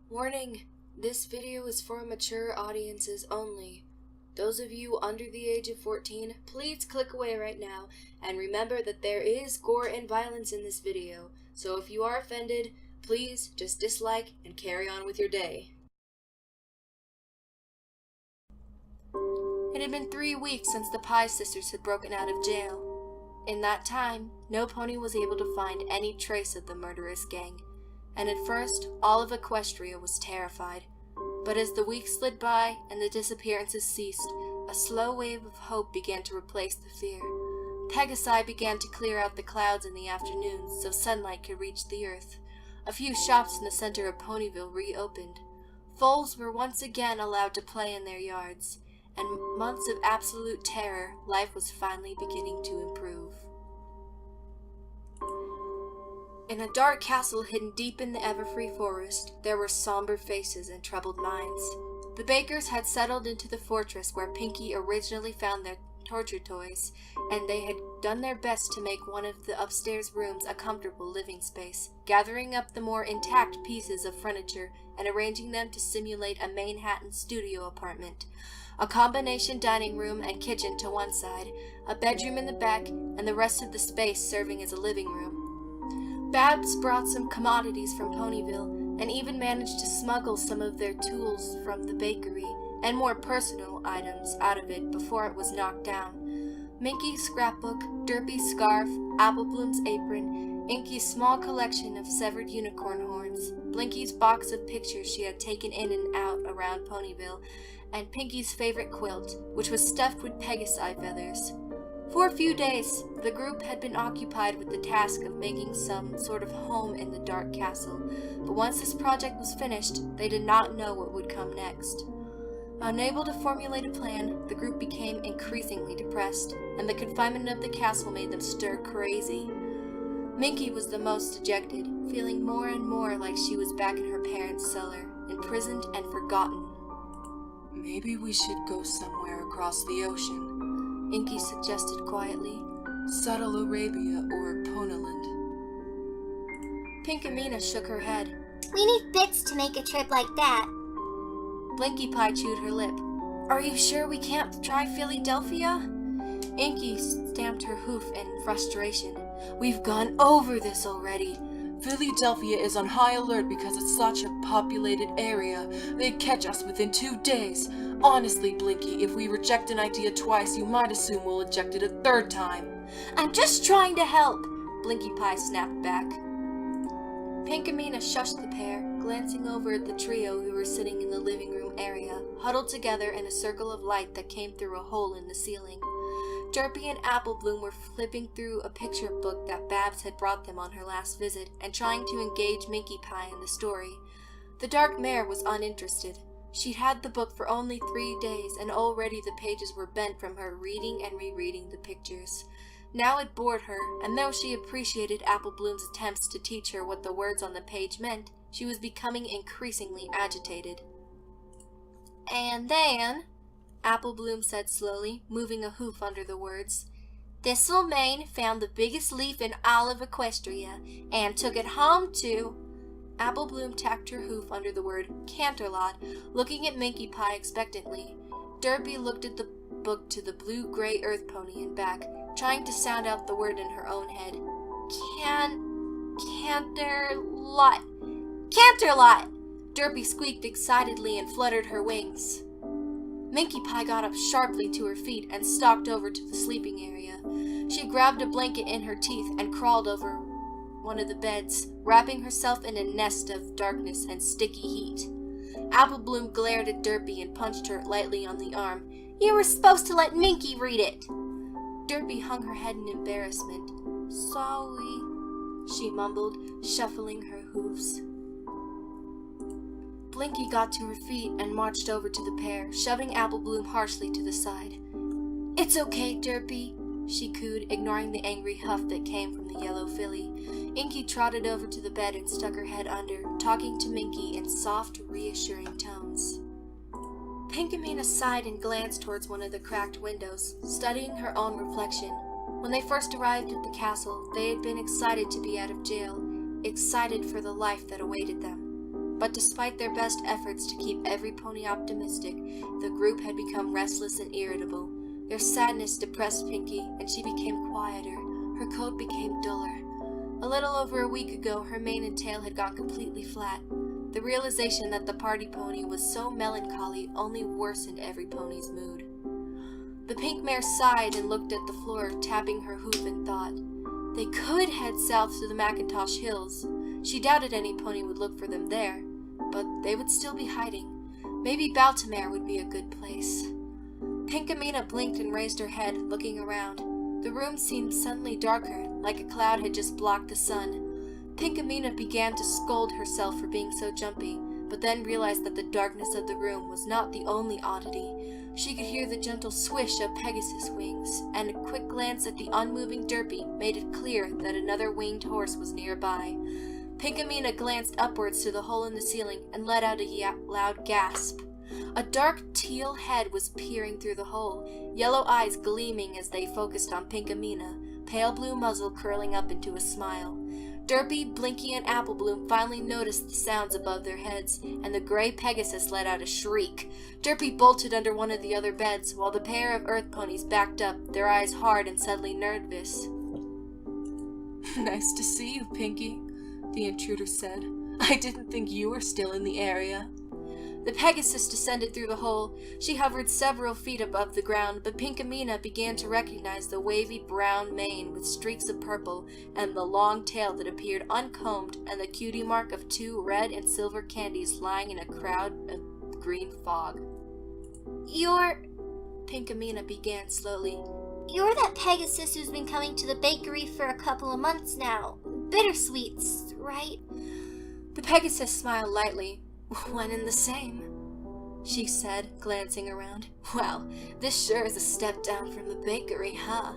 Warning, this video is for mature audiences only. Those of you under the age of 14, please click away right now, and remember that there is gore and violence in this video, so if you are offended, please just dislike and carry on with your day. It had been 3 weeks since the Pye sisters had broken out of jail. In that time, no pony was able to find any trace of the murderous gang, and at first, all of Equestria was terrified. But as the weeks slid by and the disappearances ceased, a slow wave of hope began to replace the fear. Pegasi began to clear out the clouds in the afternoons so sunlight could reach the earth. A few shops in the center of Ponyville reopened. Foals were once again allowed to play in their yards, and months of absolute terror, life was finally beginning to improve. In a dark castle hidden deep in the Everfree forest, there were somber faces and troubled minds. The Bakers had settled into the fortress where Pinky originally found their torture toys, and they had done their best to make one of the upstairs rooms a comfortable living space, gathering up the more intact pieces of furniture and arranging them to simulate a Manhattan studio apartment. A combination dining room and kitchen to one side, a bedroom in the back, and the rest of the space serving as a living room. Babs brought some commodities from Ponyville, and even managed to smuggle some of their tools from the bakery, and more personal items out of it before it was knocked down. Minky's scrapbook, Derpy's scarf, Applebloom's apron, Inky's small collection of severed unicorn horns, Blinky's box of pictures she had taken in and out around Ponyville, and Pinky's favorite quilt, which was stuffed with Pegasi feathers. For a few days, the group had been occupied with the task of making some sort of home in the dark castle, but once this project was finished, they did not know what would come next. Unable to formulate a plan, the group became increasingly depressed, and the confinement of the castle made them stir crazy. Minky was the most dejected, feeling more and more like she was back in her parents' cellar, imprisoned and forgotten. Maybe we should go somewhere across the ocean, Inky suggested quietly. Subtle Arabia or Ponaland. Pinkamena shook her head. We need bits to make a trip like that. Blinky Pie chewed her lip. Are you sure we can't try Philadelphia? Inky stamped her hoof in frustration. We've gone over this already. Philadelphia is on high alert because it's such a populated area. They'd catch us within 2 days. Honestly, Blinky, if we reject an idea twice, you might assume we'll reject it a 3rd time. I'm just trying to help, Blinky Pie snapped back. Pinkamena shushed the pair, glancing over at the trio who were sitting in the living room area, huddled together in a circle of light that came through a hole in the ceiling. Derpy and Applebloom were flipping through a picture book that Babs had brought them on her last visit and trying to engage Minky Pie in the story. The dark mare was uninterested. She'd had the book for only 3 days, and already the pages were bent from her reading and rereading the pictures. Now it bored her, and though she appreciated Applebloom's attempts to teach her what the words on the page meant, she was becoming increasingly agitated. And then, Applebloom said slowly, moving a hoof under the words, Thistlemane found the biggest leaf in all of Equestria, and took it home to... Applebloom tacked her hoof under the word Canterlot, looking at Minky Pie expectantly. Derpy looked at the book to the blue-gray earth pony and back, trying to sound out the word in her own head. Canterlot! Canterlot! Derpy squeaked excitedly and fluttered her wings. Minky Pie got up sharply to her feet and stalked over to the sleeping area. She grabbed a blanket in her teeth and crawled over one of the beds, wrapping herself in a nest of darkness and sticky heat. Applebloom glared at Derpy and punched her lightly on the arm. You were supposed to let Minky read it! Derpy hung her head in embarrassment. Sorry, she mumbled, shuffling her hoofs. Blinky got to her feet and marched over to the pair, shoving Applebloom harshly to the side. It's okay, Derpy, she cooed, ignoring the angry huff that came from the yellow filly. Inky trotted over to the bed and stuck her head under, talking to Minky in soft, reassuring tones. Pinkamena sighed and glanced towards one of the cracked windows, studying her own reflection. When they first arrived at the castle, they had been excited to be out of jail, excited for the life that awaited them. But despite their best efforts to keep every pony optimistic, the group had become restless and irritable. Their sadness depressed Pinkie, and she became quieter. Her coat became duller. A little over a week ago, her mane and tail had gone completely flat. The realization that the party pony was so melancholy only worsened every pony's mood. The pink mare sighed and looked at the floor, tapping her hoof and thought. They could head south to the Macintosh Hills. She doubted any pony would look for them there, but they would still be hiding. Maybe Baltimore would be a good place. Pinkamena blinked and raised her head, looking around. The room seemed suddenly darker, like a cloud had just blocked the sun. Pinkamena began to scold herself for being so jumpy, but then realized that the darkness of the room was not the only oddity. She could hear the gentle swish of Pegasus wings, and a quick glance at the unmoving Derpy made it clear that another winged horse was nearby. Pinkamena glanced upwards to the hole in the ceiling and let out a loud gasp. A dark teal head was peering through the hole, yellow eyes gleaming as they focused on Pinkamena, pale blue muzzle curling up into a smile. Derpy, Blinky, and Applebloom finally noticed the sounds above their heads, and the gray Pegasus let out a shriek. Derpy bolted under one of the other beds, while the pair of earth ponies backed up, their eyes hard and suddenly nervous. Nice to see you, Pinkie, the intruder said. I didn't think you were still in the area. The Pegasus descended through the hole. She hovered several feet above the ground, but Pinkamena began to recognize the wavy brown mane with streaks of purple, and the long tail that appeared uncombed, and the cutie mark of 2 red and silver candies lying in a crowd of green fog. You're Pinkamena began slowly. that Pegasus who's been coming to the bakery for a couple of months now. Bittersweets, right? The Pegasus smiled lightly. One and the same, she said, glancing around. Well, this sure is a step down from the bakery, huh?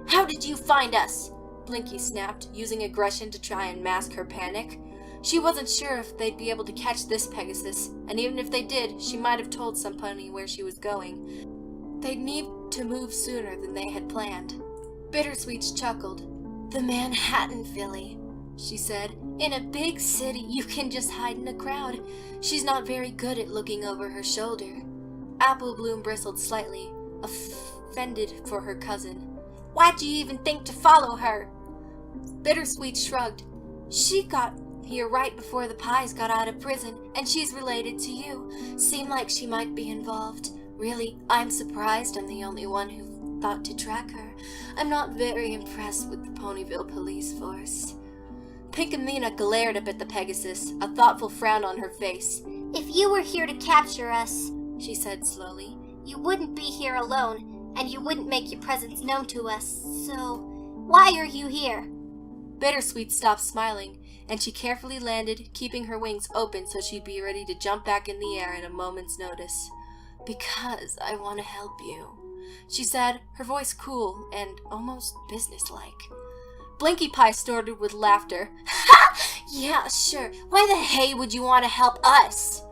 How did you find us? Blinky snapped, using aggression to try and mask her panic. She wasn't sure if they'd be able to catch this Pegasus, and even if they did, she might have told some pony where she was going. They'd need to move sooner than they had planned. Bittersweets chuckled. The Manhattan filly, she said. In a big city, you can just hide in a crowd. She's not very good at looking over her shoulder. Applebloom bristled slightly, offended for her cousin. Why'd you even think to follow her? Bittersweet shrugged. She got here right before the Pies got out of prison, and she's related to you. Seemed like she might be involved. Really, I'm surprised I'm the only one who thought to track her. I'm not very impressed with the Ponyville police force. Pinkamena glared up at the Pegasus, a thoughtful frown on her face. If you were here to capture us, she said slowly, you wouldn't be here alone, and you wouldn't make your presence known to us, so why are you here? Bittersweet stopped smiling, and she carefully landed, keeping her wings open so she'd be ready to jump back in the air at a moment's notice. Because I want to help you, she said, her voice cool and almost businesslike. Blinky Pie snorted with laughter. Ha! Yeah, sure. Why the hey would you want to help us?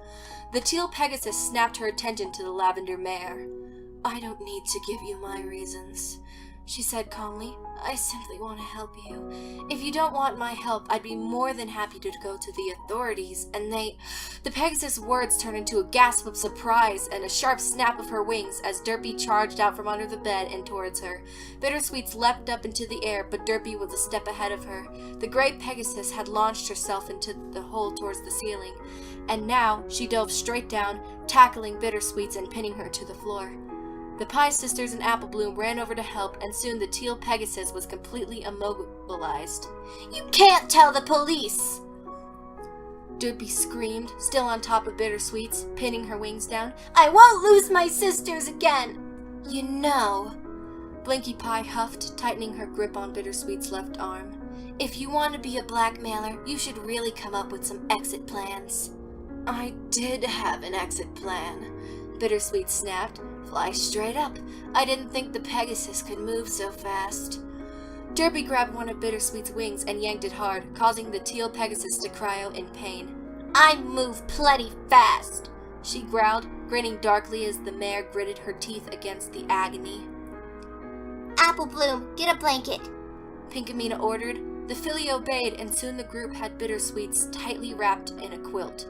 The teal Pegasus snapped her attention to the lavender mare. I don't need to give you my reasons, she said calmly. I simply want to help you. If you don't want my help, I'd be more than happy to go to the authorities, and The Pegasus' words turned into a gasp of surprise and a sharp snap of her wings as Derpy charged out from under the bed and towards her. Bittersweets leapt up into the air, but Derpy was a step ahead of her. The gray Pegasus had launched herself into the hole towards the ceiling, and now she dove straight down, tackling Bittersweets and pinning her to the floor. The Pie Sisters and Applebloom ran over to help, and soon the teal Pegasus was completely immobilized. You can't tell the police! Derpy screamed, still on top of Bittersweets, pinning her wings down. I won't lose my sisters again! You know, Blinky Pie huffed, tightening her grip on Bittersweet's left arm. If you want to be a blackmailer, you should really come up with some exit plans. I did have an exit plan, Bittersweet snapped. Fly straight up. I didn't think the Pegasus could move so fast. Derpy grabbed one of Bittersweet's wings and yanked it hard, causing the teal Pegasus to cry out in pain. I move plenty fast, she growled, grinning darkly as the mare gritted her teeth against the agony. Applebloom, get a blanket, Pinkamena ordered. The filly obeyed, and soon the group had Bittersweets tightly wrapped in a quilt.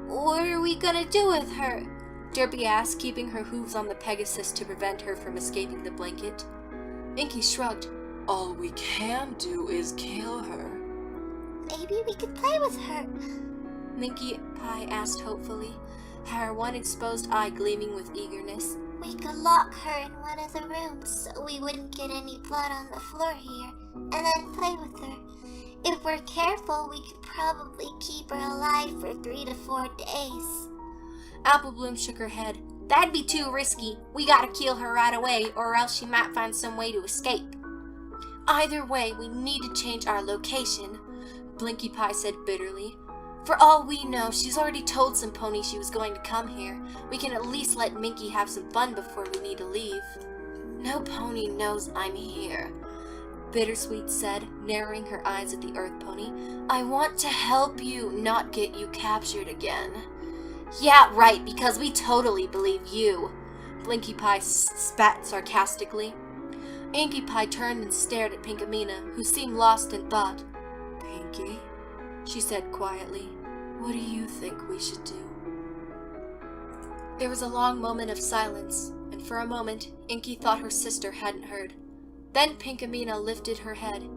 What are we gonna do with her? Derpy asked, keeping her hooves on the Pegasus to prevent her from escaping the blanket. Inky shrugged. All we can do is kill her. Maybe we could play with her. Minky Pie asked hopefully, her one exposed eye gleaming with eagerness. We could lock her in one of the rooms so we wouldn't get any blood on the floor here, and then play with her. If we're careful, we could probably keep her alive for 3 to 4 days. Apple Bloom shook her head. That'd be too risky. We gotta kill her right away, or else she might find some way to escape. Either way, we need to change our location, Blinky Pie said bitterly. For all we know, she's already told some ponies she was going to come here. We can at least let Minky have some fun before we need to leave. No pony knows I'm here, Bittersweet said, narrowing her eyes at the Earth Pony. I want to help you, not get you captured again. Yeah, right, because we totally believe you, Blinky Pie spat sarcastically. Inky Pie turned and stared at Pinkamena, who seemed lost in thought. Pinky, she said quietly, what do you think we should do? There was a long moment of silence, and for a moment, Inky thought her sister hadn't heard. Then Pinkamena lifted her head.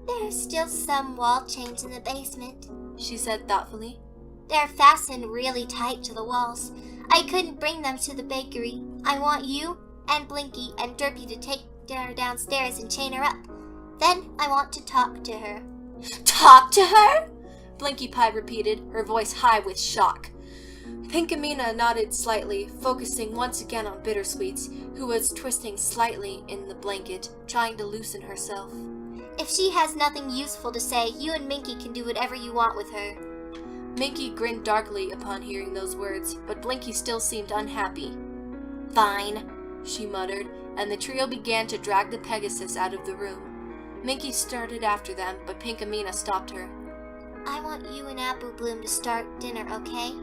There's still some wall chains in the basement, she said thoughtfully. They're fastened really tight to the walls. I couldn't bring them to the bakery. I want you and Blinky and Derpy to take her downstairs and chain her up. Then I want to talk to her. Talk to her? Blinky Pie repeated, her voice high with shock. Pinkamena nodded slightly, focusing once again on Bittersweets, who was twisting slightly in the blanket, trying to loosen herself. If she has nothing useful to say, you and Minky can do whatever you want with her. Minky grinned darkly upon hearing those words, but Blinky still seemed unhappy. Fine, she muttered, and the trio began to drag the Pegasus out of the room. Minky started after them, but Pinkamena stopped her. I want you and Apple Bloom to start dinner, okay?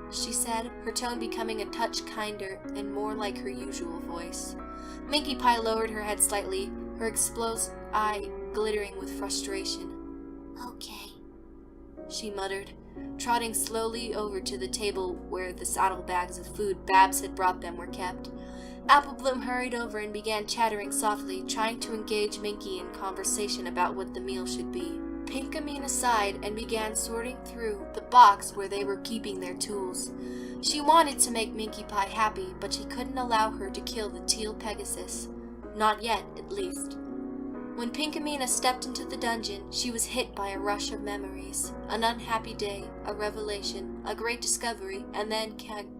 She said, her tone becoming a touch kinder and more like her usual voice. Minky Pie lowered her head slightly, her exposed eye glittering with frustration. Okay, she muttered, trotting slowly over to the table where the saddlebags of food Babs had brought them were kept. Apple Bloom hurried over and began chattering softly, trying to engage Minky in conversation about what the meal should be. Pinkamena sighed and began sorting through the box where they were keeping their tools. She wanted to make Minky Pie happy, but she couldn't allow her to kill the teal Pegasus. Not yet, at least. When Pinkamena stepped into the dungeon, she was hit by a rush of memories. An unhappy day, a revelation, a great discovery, and then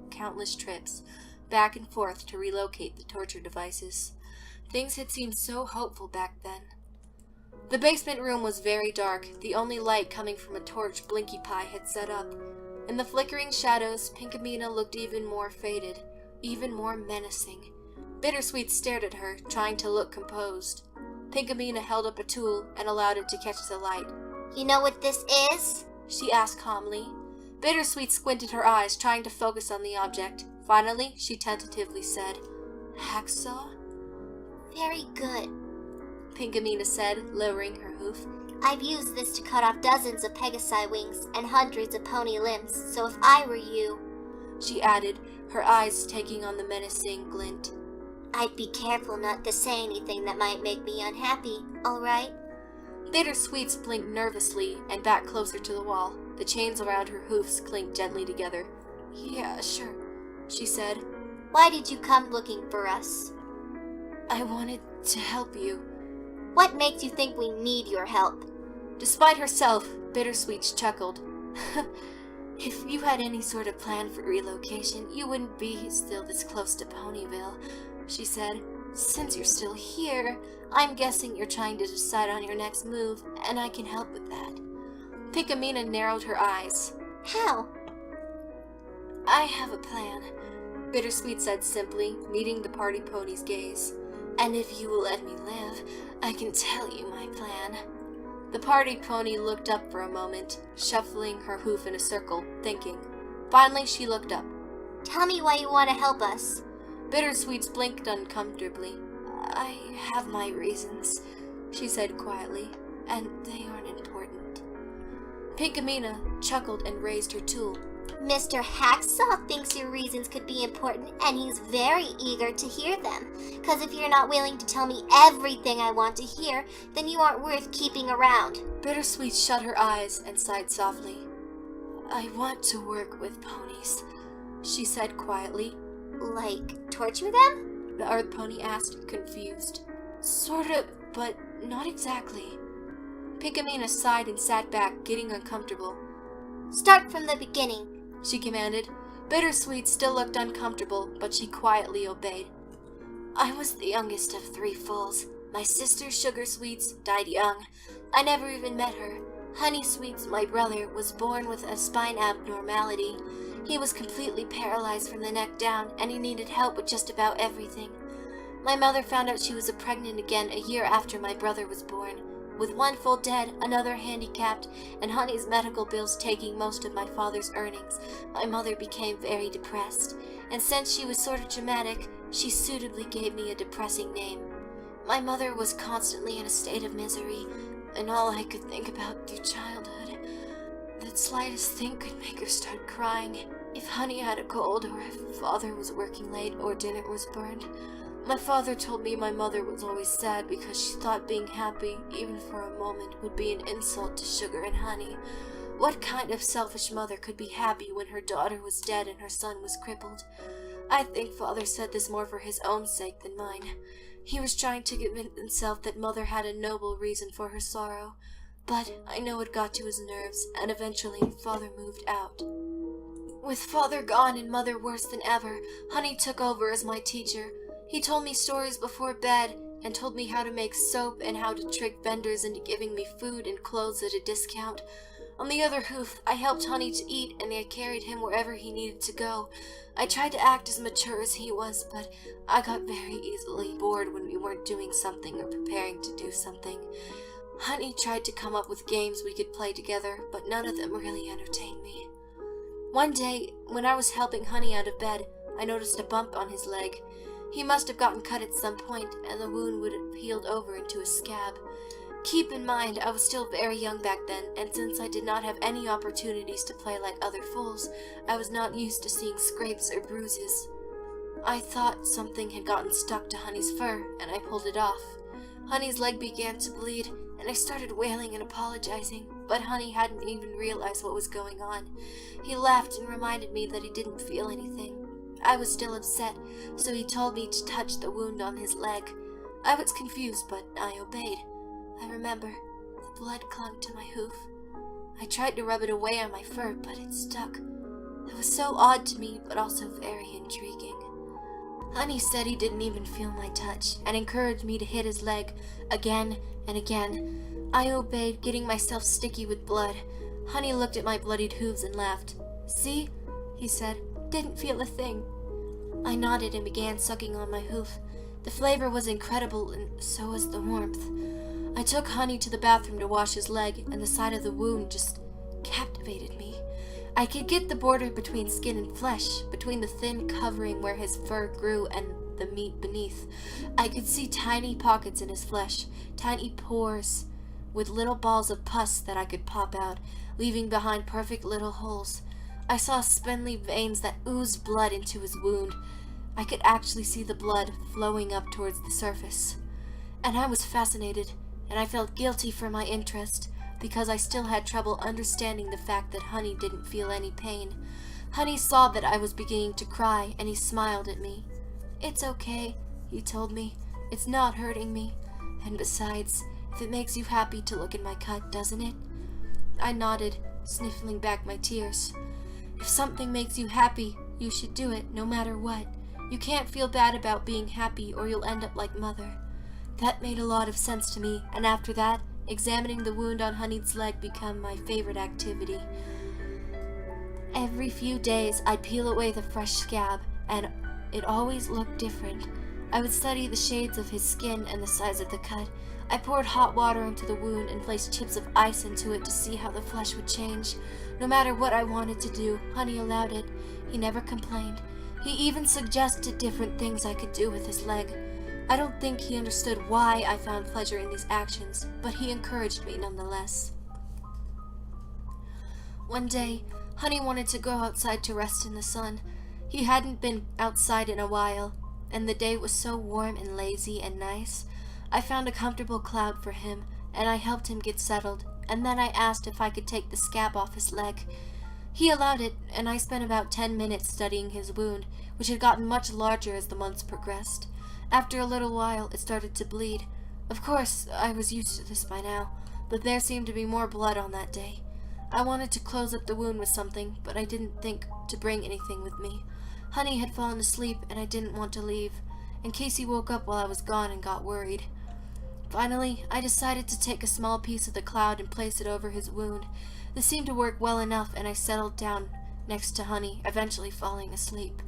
countless trips, back and forth to relocate the torture devices. Things had seemed so hopeful back then. The basement room was very dark, the only light coming from a torch Blinky Pie had set up. In the flickering shadows, Pinkamena looked even more faded, even more menacing. Bittersweet stared at her, trying to look composed. Pinkamena held up a tool and allowed it to catch the light. You know what this is? She asked calmly. Bittersweet squinted her eyes, trying to focus on the object. Finally, she tentatively said, Hacksaw? Very good, Pinkamena said, lowering her hoof. I've used this to cut off dozens of Pegasi wings and hundreds of pony limbs, so if I were you, she added, her eyes taking on the menacing glint, I'd be careful not to say anything that might make me unhappy, alright? Bittersweets blinked nervously and backed closer to the wall. The chains around her hoofs clinked gently together. Yeah, sure, she said. Why did you come looking for us? I wanted to help you. What makes you think we need your help? Despite herself, Bittersweet chuckled. If you had any sort of plan for relocation, you wouldn't be still this close to Ponyville, she said. Since you're still here, I'm guessing you're trying to decide on your next move, and I can help with that. Pinkamena narrowed her eyes. How? I have a plan, Bittersweet said simply, meeting the party pony's gaze. And if you will let me live, I can tell you my plan. The party pony looked up for a moment, shuffling her hoof in a circle, thinking. Finally, she looked up. Tell me why you want to help us. Bittersweet blinked uncomfortably. I have my reasons, she said quietly. and they aren't important. Pinkamena chuckled and raised her tool. Mr. Hacksaw thinks your reasons could be important, and he's very eager to hear them. 'Cause if you're not willing to tell me everything I want to hear, then you aren't worth keeping around. Bittersweet shut her eyes and sighed softly. I want to work with ponies, she said quietly. Like, torture them? The earth pony asked, confused. Sort of, but not exactly. Pinkamena sighed and sat back, getting uncomfortable. Start from the beginning, she commanded. Bittersweet still looked uncomfortable, but she quietly obeyed. I was the youngest of 3 foals. My sister, Sugar Sweets, died young. I never even met her. Honey Sweets, my brother, was born with a spine abnormality. He was completely paralyzed from the neck down, and he needed help with just about everything. My mother found out she was pregnant again a year after my brother was born. With 1 foal dead, another handicapped, and Honey's medical bills taking most of my father's earnings, my mother became very depressed. And since she was sort of dramatic, she suitably gave me a depressing name. My mother was constantly in a state of misery, and all I could think about through childhood. The slightest thing could make her start crying. If Honey had a cold, or if Father was working late, or dinner was burned. My father told me my mother was always sad because she thought being happy, even for a moment, would be an insult to Sugar and Honey. What kind of selfish mother could be happy when her daughter was dead and her son was crippled? I think Father said this more for his own sake than mine. He was trying to convince himself that Mother had a noble reason for her sorrow, but I know it got to his nerves, and eventually Father moved out. With Father gone and Mother worse than ever, Honey took over as my teacher. He told me stories before bed and told me how to make soap and how to trick vendors into giving me food and clothes at a discount. On the other hoof, I helped Honey to eat and I carried him wherever he needed to go. I tried to act as mature as he was, but I got very easily bored when we weren't doing something or preparing to do something. Honey tried to come up with games we could play together, but none of them really entertained me. One day, when I was helping Honey out of bed, I noticed a bump on his leg. He must have gotten cut at some point, and the wound would have healed over into a scab. Keep in mind, I was still very young back then, and since I did not have any opportunities to play like other foals, I was not used to seeing scrapes or bruises. I thought something had gotten stuck to Honey's fur, and I pulled it off. Honey's leg began to bleed, and I started wailing and apologizing, but Honey hadn't even realized what was going on. He laughed and reminded me that he didn't feel anything. I was still upset, so he told me to touch the wound on his leg. I was confused, but I obeyed. I remember the blood clung to my hoof. I tried to rub it away on my fur, but it stuck. It was so odd to me, but also very intriguing. Honey said he didn't even feel my touch, and encouraged me to hit his leg again and again. I obeyed, getting myself sticky with blood. Honey looked at my bloodied hooves and laughed. See? He said. Didn't feel a thing. I nodded and began sucking on my hoof. The flavor was incredible, and so was the warmth. I took Honey to the bathroom to wash his leg, and the sight of the wound just captivated me. I could get the border between skin and flesh, between the thin covering where his fur grew and the meat beneath. I could see tiny pockets in his flesh, tiny pores, with little balls of pus that I could pop out, leaving behind perfect little holes. I saw spindly veins that oozed blood into his wound. I could actually see the blood flowing up towards the surface. And I was fascinated, and I felt guilty for my interest, because I still had trouble understanding the fact that Honey didn't feel any pain. Honey saw that I was beginning to cry, and he smiled at me. It's okay, he told me. It's not hurting me. And besides, if it makes you happy to look at my cut, doesn't it? I nodded, sniffling back my tears. If something makes you happy, you should do it, no matter what. You can't feel bad about being happy, or you'll end up like Mother. That made a lot of sense to me, and after that, examining the wound on Honey's leg became my favorite activity. Every few days, I'd peel away the fresh scab, and it always looked different. I would study the shades of his skin and the size of the cut. I poured hot water into the wound and placed chips of ice into it to see how the flesh would change. No matter what I wanted to do, Honey allowed it. He never complained. He even suggested different things I could do with his leg. I don't think he understood why I found pleasure in these actions, but he encouraged me nonetheless. One day, Honey wanted to go outside to rest in the sun. He hadn't been outside in a while, and the day was so warm and lazy and nice. I found a comfortable cloud for him, and I helped him get settled, and then I asked if I could take the scab off his leg. He allowed it, and I spent about 10 minutes studying his wound, which had gotten much larger as the months progressed. After a little while, it started to bleed. Of course, I was used to this by now, but there seemed to be more blood on that day. I wanted to close up the wound with something, but I didn't think to bring anything with me. Honey had fallen asleep, and I didn't want to leave, in case he woke up while I was gone and got worried. Finally, I decided to take a small piece of the cloud and place it over his wound. This seemed to work well enough, and I settled down next to Honey, eventually falling asleep.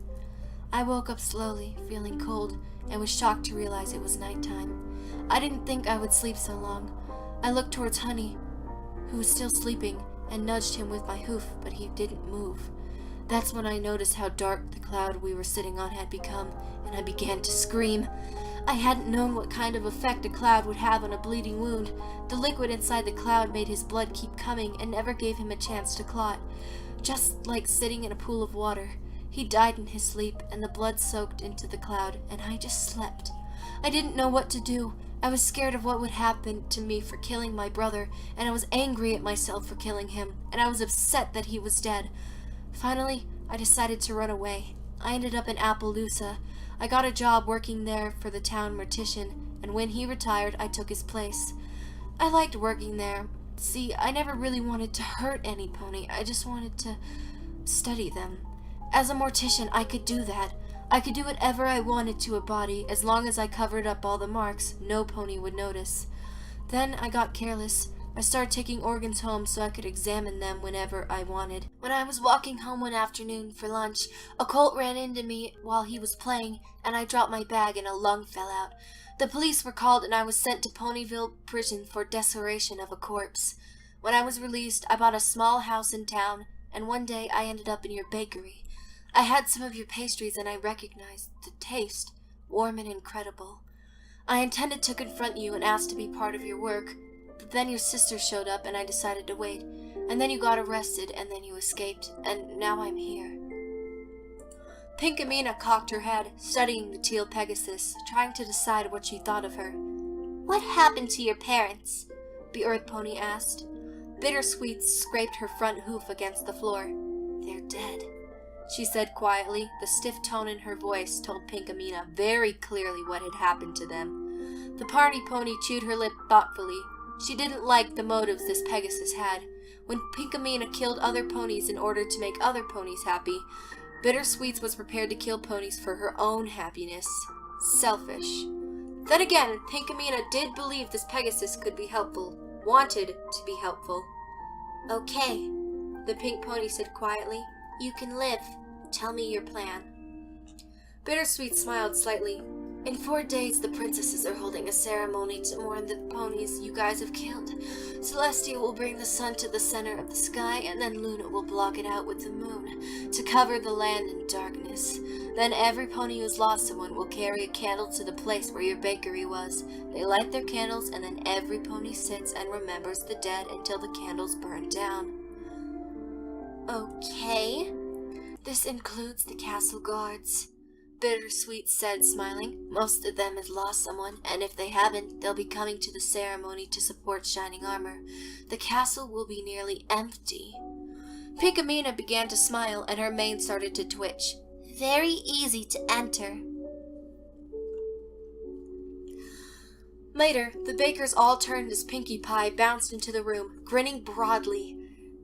I woke up slowly, feeling cold, and was shocked to realize it was nighttime. I didn't think I would sleep so long. I looked towards Honey, who was still sleeping, and nudged him with my hoof, but he didn't move. That's when I noticed how dark the cloud we were sitting on had become, and I began to scream. I hadn't known what kind of effect a cloud would have on a bleeding wound. The liquid inside the cloud made his blood keep coming and never gave him a chance to clot. Just like sitting in a pool of water. He died in his sleep, and the blood soaked into the cloud, and I just slept. I didn't know what to do. I was scared of what would happen to me for killing my brother, and I was angry at myself for killing him, and I was upset that he was dead. Finally, I decided to run away. I ended up in Appaloosa. I got a job working there for the town mortician, and when he retired, I took his place. I liked working there. See, I never really wanted to hurt any pony. I just wanted to study them. As a mortician, I could do that. I could do whatever I wanted to a body, as long as I covered up all the marks. No pony would notice. Then I got careless. I started taking organs home so I could examine them whenever I wanted. When I was walking home one afternoon for lunch, a colt ran into me while he was playing, and I dropped my bag and a lung fell out. The police were called, and I was sent to Ponyville prison for desecration of a corpse. When I was released, I bought a small house in town, and one day I ended up in your bakery. I had some of your pastries, and I recognized the taste, warm and incredible. I intended to confront you and ask to be part of your work, but then your sister showed up, and I decided to wait. And then you got arrested, and then you escaped, and now I'm here. Pinkamena cocked her head, studying the teal Pegasus, trying to decide what she thought of her. What happened to your parents? The Earth Pony asked. Bittersweet scraped her front hoof against the floor. They're dead, she said quietly. The stiff tone in her voice told Pinkamena very clearly what had happened to them. The party pony chewed her lip thoughtfully. She didn't like the motives this Pegasus had. When Pinkamena killed other ponies in order to make other ponies happy, Bittersweets was prepared to kill ponies for her own happiness. Selfish. Then again, Pinkamena did believe this Pegasus could be helpful. Wanted to be helpful. Okay, The pink pony said quietly. you can live. Tell me your plan. Bittersweet smiled slightly. In 4 days, the princesses are holding a ceremony to mourn the ponies you guys have killed. Celestia will bring the sun to the center of the sky, and then Luna will block it out with the moon to cover the land in darkness. Then every pony who's lost someone will carry a candle to the place where your bakery was. They light their candles, and then every pony sits and remembers the dead until the candles burn down. Okay. This includes the castle guards, Bittersweet said, smiling. Most of them have lost someone, and if they haven't, they'll be coming to the ceremony to support Shining Armor. The castle will be nearly empty. Pinkamena began to smile, and her mane started to twitch. Very easy to enter. Later, the bakers all turned as Pinkie Pie bounced into the room, grinning broadly.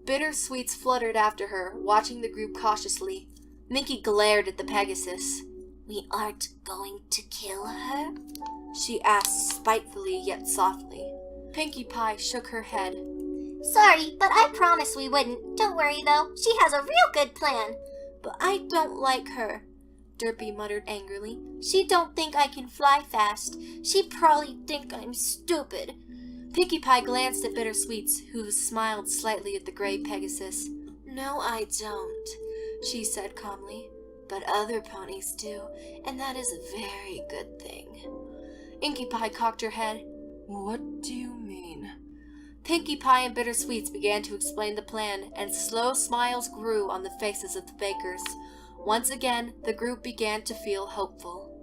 Bittersweets fluttered after her, watching the group cautiously. Minky glared at the Pegasus. We aren't going to kill her? She asked spitefully yet softly. Pinkie Pie shook her head. Sorry, but I promise we wouldn't. Don't worry, though. She has a real good plan. But I don't like her, Derpy muttered angrily. She don't think I can fly fast. She probably think I'm stupid. Pinkie Pie glanced at Bittersweets, who smiled slightly at the gray Pegasus. No, I don't, she said calmly. But other ponies do, and that is a very good thing. Inky Pie cocked her head. What do you mean? Pinkie Pie and Bittersweets began to explain the plan, and slow smiles grew on the faces of the bakers. Once again, the group began to feel hopeful.